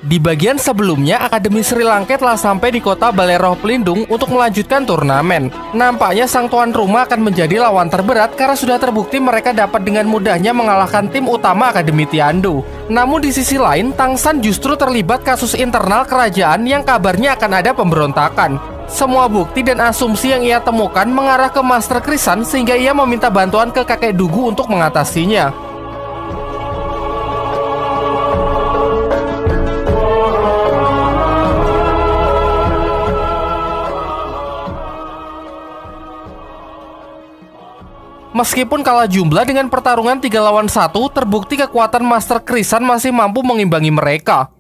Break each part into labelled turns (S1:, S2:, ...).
S1: Di bagian sebelumnya, Akademi Sri Lanka telah sampai di kota Balai Roh Pelindung untuk melanjutkan turnamen. Nampaknya sang tuan rumah akan menjadi lawan terberat karena sudah terbukti mereka dapat dengan mudahnya mengalahkan tim utama Akademi Tiandu. Namun di sisi lain, Tang San justru terlibat kasus internal kerajaan yang kabarnya akan ada pemberontakan. Semua bukti dan asumsi yang ia temukan mengarah ke Master Krisan sehingga ia meminta bantuan ke kakek Dugu untuk mengatasinya. Meskipun kalah jumlah dengan pertarungan 3 lawan 1, terbukti kekuatan Master Krisan masih mampu mengimbangi mereka.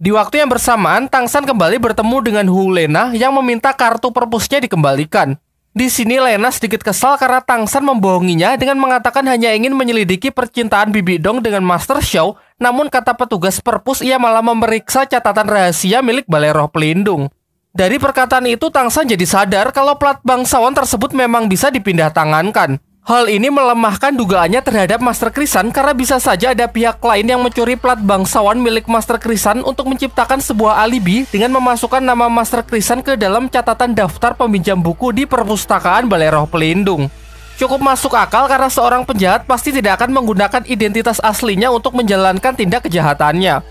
S1: Di waktu yang bersamaan, Tang San kembali bertemu dengan Hu Lena yang meminta kartu perpusnya dikembalikan. Di sini Lena sedikit kesal karena Tang San membohonginya dengan mengatakan hanya ingin menyelidiki percintaan Bibi Dong dengan Master Xiao, namun kata petugas perpus ia malah memeriksa catatan rahasia milik Balai Roh Pelindung. Dari perkataan itu, Tang San jadi sadar kalau plat bangsawan tersebut memang bisa dipindah tangankan. Hal ini melemahkan dugaannya terhadap Master Krisan karena bisa saja ada pihak lain yang mencuri plat bangsawan milik Master Krisan untuk menciptakan sebuah alibi dengan memasukkan nama Master Krisan ke dalam catatan daftar peminjam buku di perpustakaan Balai Roh Pelindung. Cukup masuk akal karena seorang penjahat pasti tidak akan menggunakan identitas aslinya untuk menjalankan tindak kejahatannya.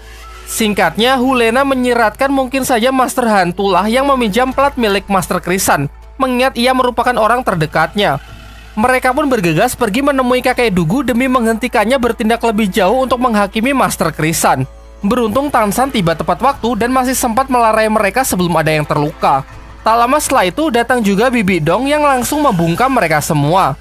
S1: Singkatnya, Hu Lena menyiratkan mungkin saja Master Hantulah yang meminjam plat milik Master Krisan, mengingat ia merupakan orang terdekatnya. Mereka pun bergegas pergi menemui kakek Dugu demi menghentikannya bertindak lebih jauh untuk menghakimi Master Krisan. Beruntung Tang San tiba tepat waktu dan masih sempat melerai mereka sebelum ada yang terluka. Tak lama setelah itu datang juga Bibi Dong yang langsung membungkam mereka semua.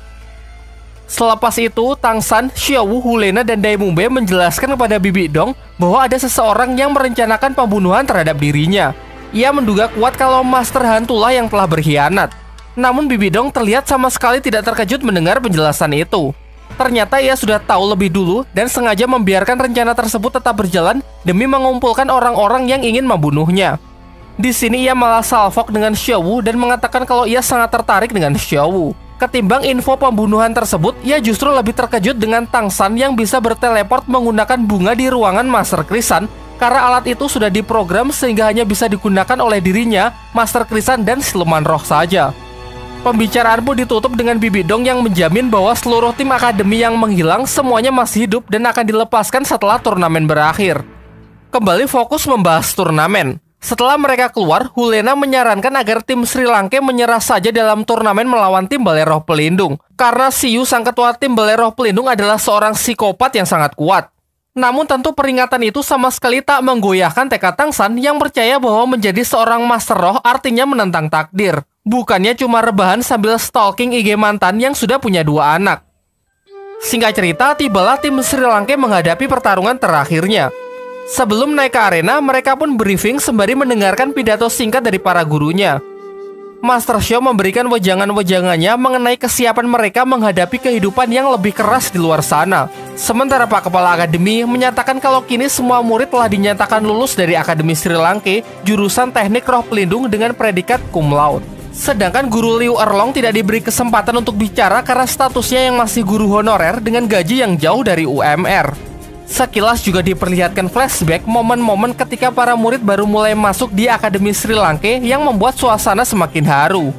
S1: Selepas itu, Tang San, Xiaowu, Hu Lena, dan Dai Mungbe menjelaskan kepada Bibi Dong bahwa ada seseorang yang merencanakan pembunuhan terhadap dirinya. Ia menduga kuat kalau Master Hantulah yang telah berkhianat. Namun Bibi Dong terlihat sama sekali tidak terkejut mendengar penjelasan itu. Ternyata ia sudah tahu lebih dulu dan sengaja membiarkan rencana tersebut tetap berjalan demi mengumpulkan orang-orang yang ingin membunuhnya. Di sini ia malah salfok dengan Xiaowu dan mengatakan kalau ia sangat tertarik dengan Xiaowu. Ketimbang info pembunuhan tersebut, ia justru lebih terkejut dengan Tang San yang bisa berteleport menggunakan bunga di ruangan Master Krisan karena alat itu sudah diprogram sehingga hanya bisa digunakan oleh dirinya, Master Krisan, dan siluman roh saja. Pembicaraan pun ditutup dengan Bibi Dong yang menjamin bahwa seluruh tim akademi yang menghilang semuanya masih hidup dan akan dilepaskan setelah turnamen berakhir. Kembali fokus membahas turnamen. Setelah mereka keluar, Hu Lena menyarankan agar tim Sri Lanka menyerah saja dalam turnamen melawan tim Balai Roh Pelindung. Karena Siyu, sang ketua tim Balai Roh Pelindung, adalah seorang psikopat yang sangat kuat. Namun tentu peringatan itu sama sekali tak menggoyahkan tekad Tang San yang percaya bahwa menjadi seorang Master Roh artinya menentang takdir. Bukannya cuma rebahan sambil stalking IG mantan yang sudah punya 2 anak. Singkat cerita, tibalah tim Sri Lanka menghadapi pertarungan terakhirnya. Sebelum naik ke arena, mereka pun briefing sembari mendengarkan pidato singkat dari para gurunya. Master Xiao memberikan wejangan-wejangannya mengenai kesiapan mereka menghadapi kehidupan yang lebih keras di luar sana. Sementara Pak Kepala Akademi menyatakan kalau kini semua murid telah dinyatakan lulus dari Akademi Sri Lanka jurusan Teknik Roh Pelindung dengan predikat cum laude. Sedangkan Guru Liu Erlong tidak diberi kesempatan untuk bicara karena statusnya yang masih guru honorer dengan gaji yang jauh dari UMR. Sekilas juga diperlihatkan flashback momen-momen ketika para murid baru mulai masuk di Akademi Sri Lanka yang membuat suasana semakin haru.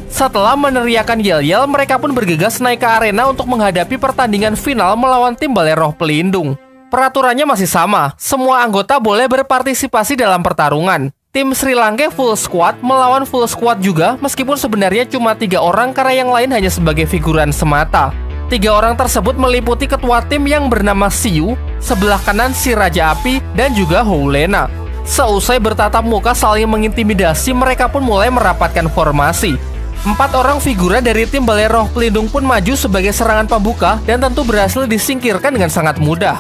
S1: Setelah meneriakan yel-yel, mereka pun bergegas naik ke arena untuk menghadapi pertandingan final melawan tim Balai Roh Pelindung. Peraturannya masih sama, semua anggota boleh berpartisipasi dalam pertarungan. Tim Sri Lanka full squad melawan full squad juga, meskipun sebenarnya cuma 3 orang karena yang lain hanya sebagai figuran semata. 3 orang tersebut meliputi ketua tim yang bernama Siyu, sebelah kanan si Raja Api, dan juga Hu Lena. Seusai bertatap muka saling mengintimidasi, mereka pun mulai merapatkan formasi. 4 orang figuran dari tim Balai Roh Pelindung pun maju sebagai serangan pembuka dan tentu berhasil disingkirkan dengan sangat mudah.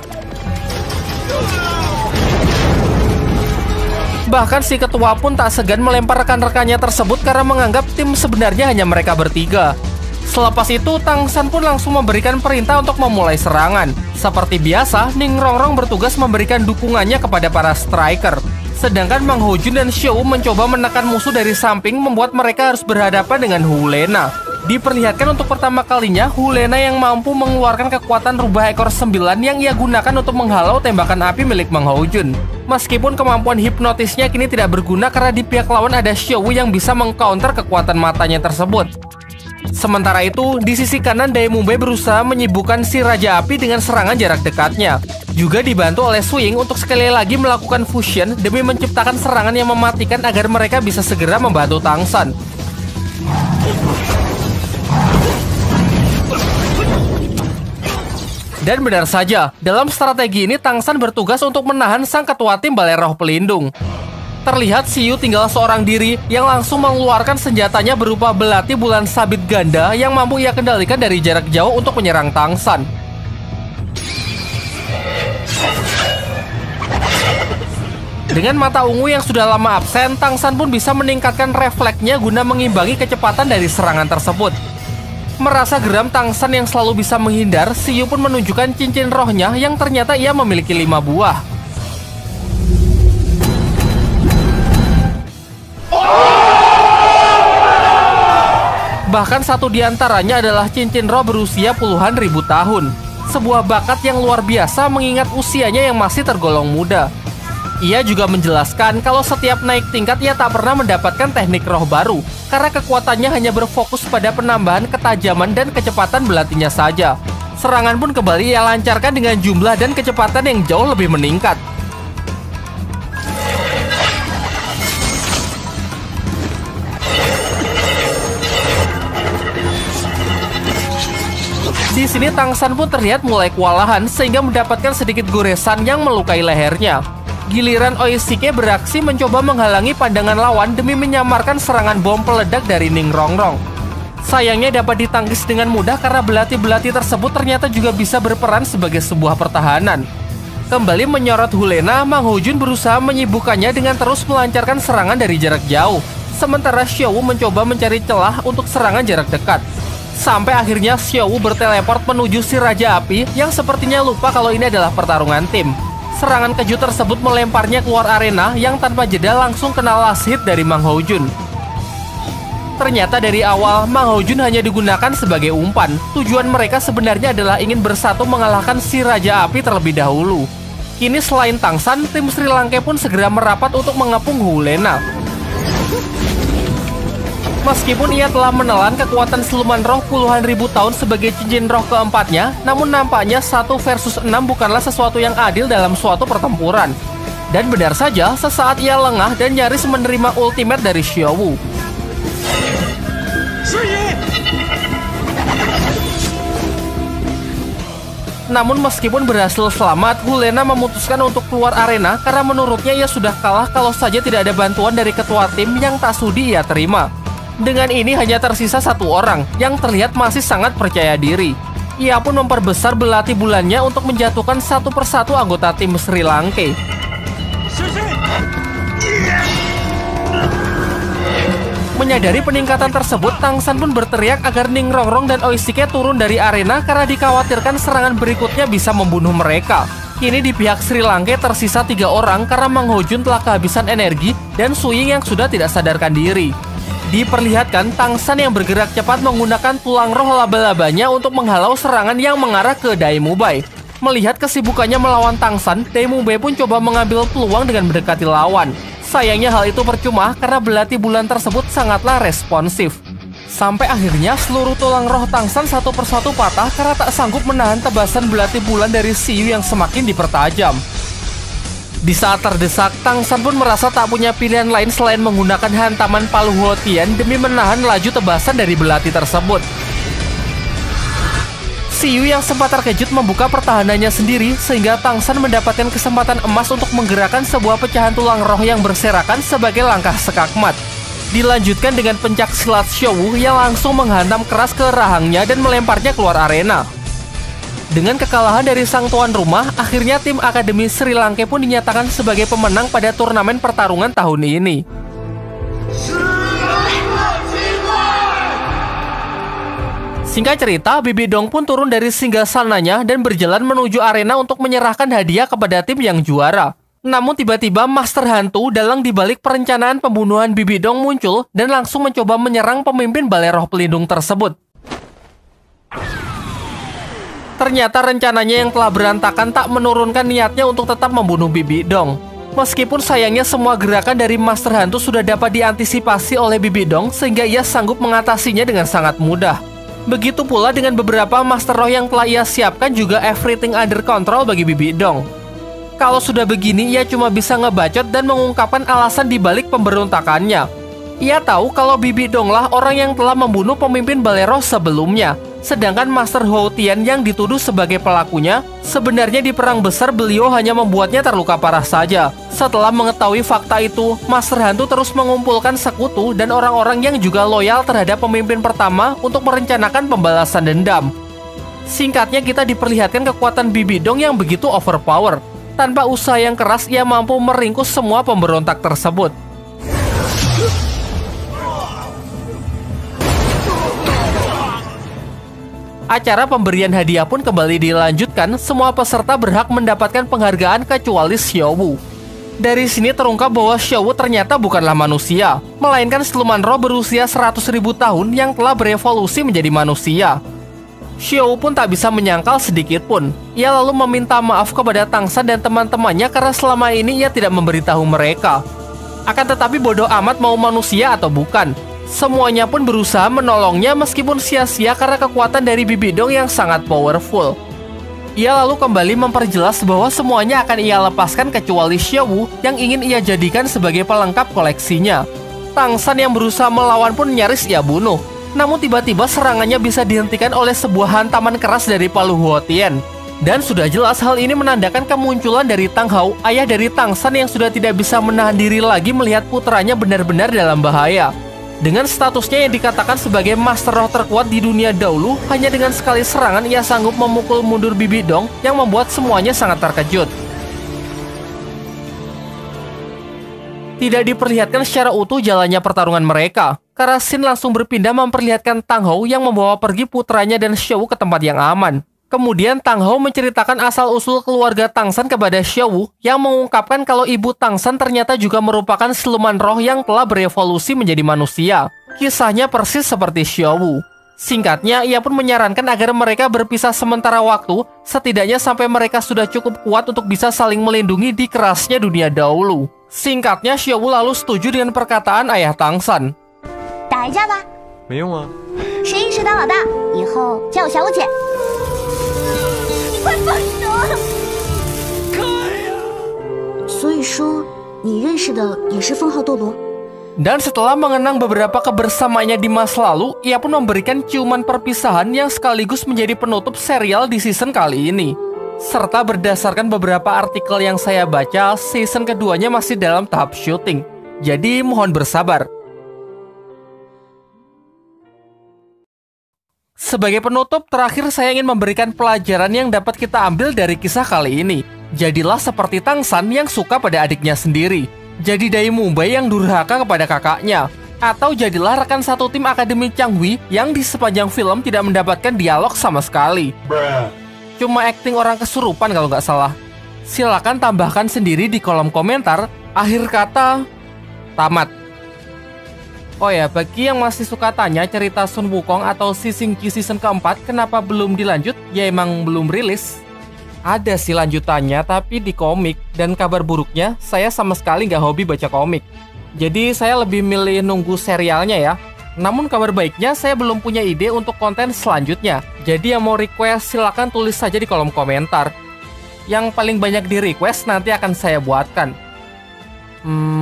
S1: Bahkan si ketua pun tak segan melempar rekan-rekannya tersebut karena menganggap tim sebenarnya hanya mereka bertiga. Selepas itu, Tang San pun langsung memberikan perintah untuk memulai serangan. Seperti biasa, Ning Rongrong bertugas memberikan dukungannya kepada para striker. Sedangkan Mang Ho Jun dan Xiao mencoba menekan musuh dari samping membuat mereka harus berhadapan dengan Hu Lena. Diperlihatkan untuk pertama kalinya, Hulena yang mampu mengeluarkan kekuatan rubah ekor 9 yang ia gunakan untuk menghalau tembakan api milik Mang Houjun. Meskipun kemampuan hipnotisnya kini tidak berguna karena di pihak lawan ada Xiaowu yang bisa mengcounter kekuatan matanya tersebut. Sementara itu, di sisi kanan Daemube berusaha menyibukkan si Raja Api dengan serangan jarak dekatnya. Juga dibantu oleh Swing untuk sekali lagi melakukan fusion demi menciptakan serangan yang mematikan agar mereka bisa segera membantu Tang San. Dan benar saja, dalam strategi ini Tang San bertugas untuk menahan sang ketua tim Balai Roh Pelindung. Terlihat Xiu tinggal seorang diri yang langsung mengeluarkan senjatanya berupa belati bulan sabit ganda yang mampu ia kendalikan dari jarak jauh untuk menyerang Tang San. Dengan mata ungu yang sudah lama absen, Tang San pun bisa meningkatkan refleksnya guna mengimbangi kecepatan dari serangan tersebut. Merasa geram Tang San yang selalu bisa menghindar, Xiu pun menunjukkan cincin rohnya yang ternyata ia memiliki 5 buah. Bahkan satu di antaranya adalah cincin roh berusia puluhan ribu tahun. Sebuah bakat yang luar biasa mengingat usianya yang masih tergolong muda. Ia juga menjelaskan kalau setiap naik tingkat ia tak pernah mendapatkan teknik roh baru, karena kekuatannya hanya berfokus pada penambahan ketajaman dan kecepatan belatinya saja. Serangan pun kembali ia lancarkan dengan jumlah dan kecepatan yang jauh lebih meningkat. Di sini Tang San pun terlihat mulai kewalahan sehingga mendapatkan sedikit goresan yang melukai lehernya. Giliran Oishike beraksi mencoba menghalangi pandangan lawan demi menyamarkan serangan bom peledak dari Ning Rongrong. Sayangnya dapat ditangkis dengan mudah karena belati-belati tersebut ternyata juga bisa berperan sebagai sebuah pertahanan. Kembali menyorot Hulena, Mang Houjun berusaha menyibukkannya dengan terus melancarkan serangan dari jarak jauh. Sementara Xiaowu mencoba mencari celah untuk serangan jarak dekat. Sampai akhirnya Xiaowu berteleport menuju si Raja Api yang sepertinya lupa kalau ini adalah pertarungan tim. Serangan keju tersebut melemparnya keluar arena yang tanpa jeda langsung kena last hit dari Mang Houjun. Ternyata dari awal Mang Houjun hanya digunakan sebagai umpan. Tujuan mereka sebenarnya adalah ingin bersatu mengalahkan si Raja Api terlebih dahulu. Kini selain Tang San, tim Sri Lanka pun segera merapat untuk mengepung Hulena. Meskipun ia telah menelan kekuatan siluman roh puluhan ribu tahun sebagai cincin roh keempatnya, namun nampaknya 1 versus 6 bukanlah sesuatu yang adil dalam suatu pertempuran. Dan benar saja, sesaat ia lengah dan nyaris menerima ultimate dari Xiaowu. Namun meskipun berhasil selamat, Hulena memutuskan untuk keluar arena karena menurutnya ia sudah kalah kalau saja tidak ada bantuan dari ketua tim yang tak sudi ia terima. Dengan ini hanya tersisa 1 orang yang terlihat masih sangat percaya diri. Ia pun memperbesar belati bulannya untuk menjatuhkan satu persatu anggota tim Sri Lanka. Menyadari peningkatan tersebut, Tang San pun berteriak agar Ning Rongrong dan Oishike turun dari arena karena dikhawatirkan serangan berikutnya bisa membunuh mereka. Kini di pihak Sri Lanka tersisa 3 orang karena Mang Houjun telah kehabisan energi dan Swing yang sudah tidak sadarkan diri. Diperlihatkan Tang San yang bergerak cepat menggunakan tulang roh laba-labanya untuk menghalau serangan yang mengarah ke Daemube. Melihat kesibukannya melawan Tang San, Daemube pun coba mengambil peluang dengan mendekati lawan. Sayangnya hal itu percuma karena belati bulan tersebut sangatlah responsif. Sampai akhirnya seluruh tulang roh Tang San satu persatu patah karena tak sanggup menahan tebasan belati bulan dari Xiu yang semakin dipertajam. Di saat terdesak, Tang San pun merasa tak punya pilihan lain selain menggunakan hantaman Palu Huotian demi menahan laju tebasan dari belati tersebut. Xiu yang sempat terkejut membuka pertahanannya sendiri sehingga Tang San mendapatkan kesempatan emas untuk menggerakkan sebuah pecahan tulang roh yang berserakan sebagai langkah sekakmat. Dilanjutkan dengan pencak silat Xiaowu yang langsung menghantam keras ke rahangnya dan melemparnya keluar arena. Dengan kekalahan dari sang tuan rumah, akhirnya tim Akademi Sri Lanka pun dinyatakan sebagai pemenang pada turnamen pertarungan tahun ini. Singkat cerita, Bibi Dong pun turun dari singgasananya dan berjalan menuju arena untuk menyerahkan hadiah kepada tim yang juara. Namun tiba-tiba Master Hantu dalang dibalik perencanaan pembunuhan Bibi Dong muncul dan langsung mencoba menyerang pemimpin Balai Roh Pelindung tersebut. Ternyata rencananya yang telah berantakan tak menurunkan niatnya untuk tetap membunuh Bibi Dong. Meskipun sayangnya semua gerakan dari Master Hantu sudah dapat diantisipasi oleh Bibi Dong sehingga ia sanggup mengatasinya dengan sangat mudah. Begitu pula dengan beberapa Master Roh yang telah ia siapkan juga everything under control bagi Bibi Dong. Kalau sudah begini, ia cuma bisa ngebacot dan mengungkapkan alasan dibalik pemberontakannya. Ia tahu kalau Bibi Dong lah orang yang telah membunuh pemimpin Balai Roh sebelumnya. Sedangkan Master Hou Tian yang dituduh sebagai pelakunya, sebenarnya di perang besar beliau hanya membuatnya terluka parah saja. Setelah mengetahui fakta itu, Master Hantu terus mengumpulkan sekutu dan orang-orang yang juga loyal terhadap pemimpin pertama untuk merencanakan pembalasan dendam. Singkatnya, kita diperlihatkan kekuatan Bibi Dong yang begitu overpower. Tanpa usaha yang keras, ia mampu meringkus semua pemberontak tersebut. Acara pemberian hadiah pun kembali dilanjutkan. Semua peserta berhak mendapatkan penghargaan kecuali Xiao Wu. Dari sini terungkap bahwa Xiao Wu ternyata bukanlah manusia, melainkan siluman roh berusia 100.000 tahun yang telah berevolusi menjadi manusia. Xiao pun tak bisa menyangkal sedikit pun. Ia lalu meminta maaf kepada Tang San dan teman-temannya karena selama ini ia tidak memberitahu mereka. Akan tetapi bodoh amat mau manusia atau bukan. Semuanya pun berusaha menolongnya meskipun sia-sia karena kekuatan dari Bibi Dong yang sangat powerful. Ia lalu kembali memperjelas bahwa semuanya akan ia lepaskan kecuali Xiao yang ingin ia jadikan sebagai pelengkap koleksinya. Tang San yang berusaha melawan pun nyaris ia bunuh. Namun tiba-tiba serangannya bisa dihentikan oleh sebuah hantaman keras dari Palu Hou Tian. Dan sudah jelas hal ini menandakan kemunculan dari Tang Hao, ayah dari Tang San yang sudah tidak bisa menahan diri lagi melihat putranya benar-benar dalam bahaya. Dengan statusnya yang dikatakan sebagai Master Roh terkuat di dunia dahulu, hanya dengan sekali serangan ia sanggup memukul mundur Bibi Dong yang membuat semuanya sangat terkejut. Tidak diperlihatkan secara utuh jalannya pertarungan mereka, karena Sin langsung berpindah memperlihatkan Tang Hao yang membawa pergi putranya dan Xiao ke tempat yang aman. Kemudian Tang Hao menceritakan asal-usul keluarga Tang San kepada Xiao yang mengungkapkan kalau ibu Tang San ternyata juga merupakan siluman roh yang telah berevolusi menjadi manusia. Kisahnya persis seperti Xiao. Singkatnya, ia pun menyarankan agar mereka berpisah sementara waktu, setidaknya sampai mereka sudah cukup kuat untuk bisa saling melindungi di kerasnya dunia dahulu. Singkatnya, Xiao lalu setuju dengan perkataan ayah Tang San.
S2: 打一架吧。
S3: 没用啊。
S2: 谁硬是当老大，以后叫我小五姐。你快放手！所以说，你认识的也是封号斗罗。
S1: Dan setelah mengenang beberapa kebersamaannya di masa lalu, ia pun memberikan ciuman perpisahan yang sekaligus menjadi penutup serial di season kali ini. Serta berdasarkan beberapa artikel yang saya baca, season keduanya masih dalam tahap syuting. Jadi mohon bersabar. Sebagai penutup, terakhir saya ingin memberikan pelajaran yang dapat kita ambil dari kisah kali ini. Jadilah seperti Tang San yang suka pada adiknya sendiri. Jadi Dai Mumbai yang durhaka kepada kakaknya. Atau jadilah rekan satu tim Akademi Changhui yang di sepanjang film tidak mendapatkan dialog sama sekali. Cuma acting orang kesurupan kalau nggak salah. Silakan tambahkan sendiri di kolom komentar. Akhir kata, tamat. Oh ya, bagi yang masih suka tanya cerita Sun Wukong atau Sising-Ji season keempat kenapa belum dilanjut, ya emang belum rilis. Ada sih lanjutannya, tapi di komik. Dan kabar buruknya, saya sama sekali nggak hobi baca komik. Jadi saya lebih milih nunggu serialnya ya. Namun kabar baiknya, saya belum punya ide untuk konten selanjutnya. Jadi yang mau request, silakan tulis saja di kolom komentar. Yang paling banyak di request nanti akan saya buatkan.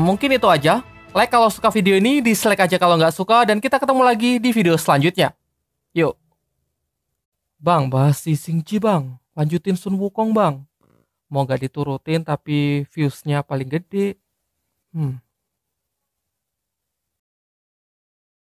S1: Mungkin itu aja. Like kalau suka video ini, dislike aja kalau nggak suka, dan kita ketemu lagi di video selanjutnya. Yuk. Bang, bahas Sising-Ji bang. Lanjutin Sun Wukong bang. Mau gak diturutin tapi viewsnya paling gede.